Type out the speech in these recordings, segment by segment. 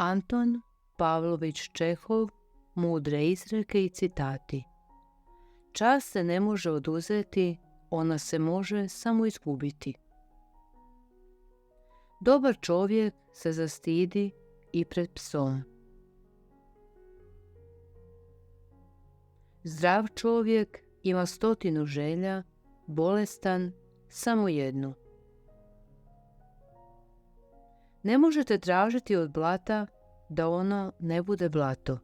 Anton Pavlović Čehov, mudre izreke i citati. Čast se ne može oduzeti, ona se može samo izgubiti. Dobar čovjek se zastidi i pred psom. Zdrav čovjek ima 100 želja, bolestan samo jednu. Ne možete tražiti od blata da ono ne bude blato.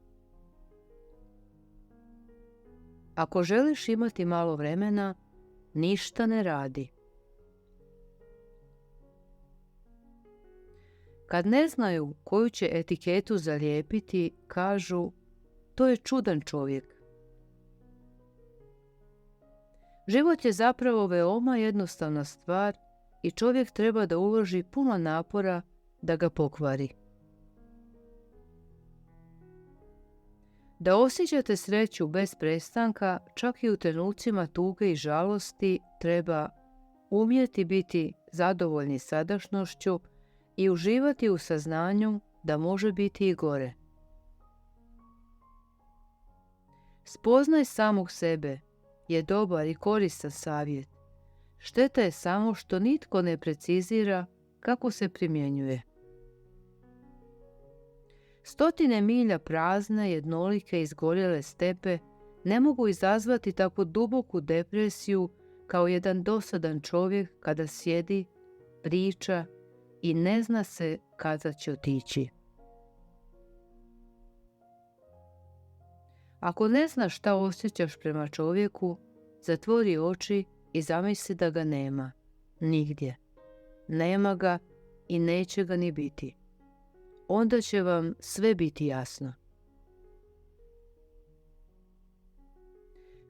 Ako želiš imati malo vremena, ništa ne radi. Kad ne znaju koju će etiketu zalijepiti, kažu, to je čudan čovjek. Život je zapravo veoma jednostavna stvar i čovjek treba da uloži puno napora da ga pokvari. Da osjećate sreću bez prestanka, čak i u trenucima tuge i žalosti, treba umjeti biti zadovoljni sadašnjošću i uživati u saznanju da može biti i gore. Spoznaj samog sebe je dobar i koristan savjet. Šteta je samo što nitko ne precizira kako se primjenjuje. 100 milja prazne, jednolike, izgorjele stepe ne mogu izazvati tako duboku depresiju kao jedan dosadan čovjek kada sjedi, priča i ne zna se kada će otići. Ako ne znaš šta osjećaš prema čovjeku, zatvori oči i zamisli da ga nema. Nigdje. Nema ga i neće ga ni biti. Onda će vam sve biti jasno.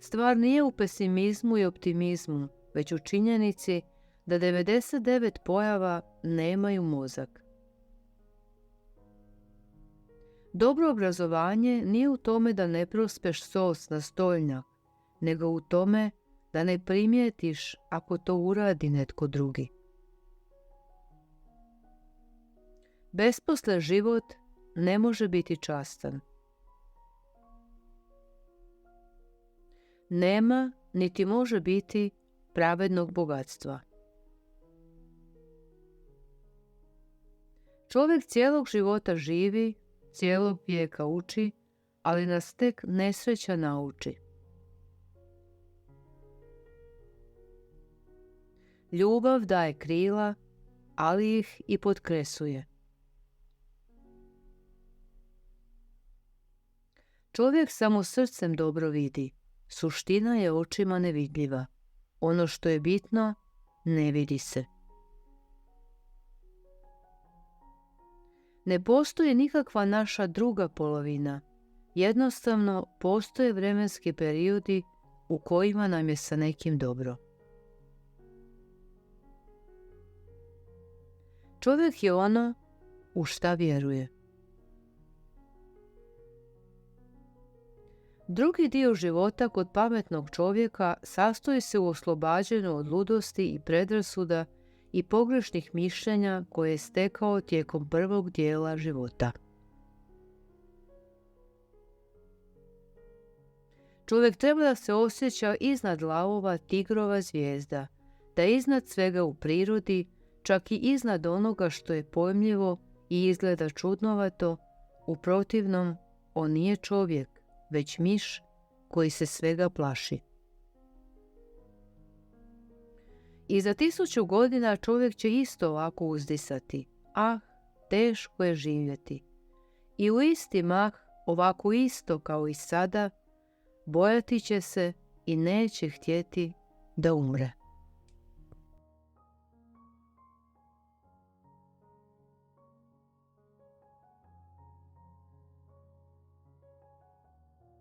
Stvar nije u pesimizmu i optimizmu, već u činjenici da 99 pojava nemaju mozak. Dobro obrazovanje nije u tome da ne prospeš sos na stolnjak, nego u tome da ne primijetiš ako to uradi netko drugi. Besposlen život ne može biti častan. Nema niti može biti pravednog bogatstva. Čovjek cijelog života živi, cijelog vijeka uči, ali nas tek nesreća nauči. Ljubav daje krila, ali ih i potkresuje. Čovjek samo srcem dobro vidi, suština je očima nevidljiva. Ono što je bitno, ne vidi se. Ne postoji nikakva naša druga polovina. Jednostavno, postoje vremenski periodi u kojima nam je sa nekim dobro. Čovjek je ono u šta vjeruje. Drugi dio života kod pametnog čovjeka sastoji se u oslobađanju od ludosti i predrasuda i pogrešnih mišljenja koje je stekao tijekom prvog dijela života. Čovjek treba da se osjeća iznad lavova tigrova zvijezda, da je iznad svega u prirodi, čak i iznad onoga što je pojmljivo i izgleda čudnovato, u protivnom on nije čovjek, već miš koji se svega plaši. I za 1000 godina čovjek će isto ovako uzdisati. Ah, teško je živjeti. I u isti mah, ovako isto kao i sada, bojati će se i neće htjeti da umre.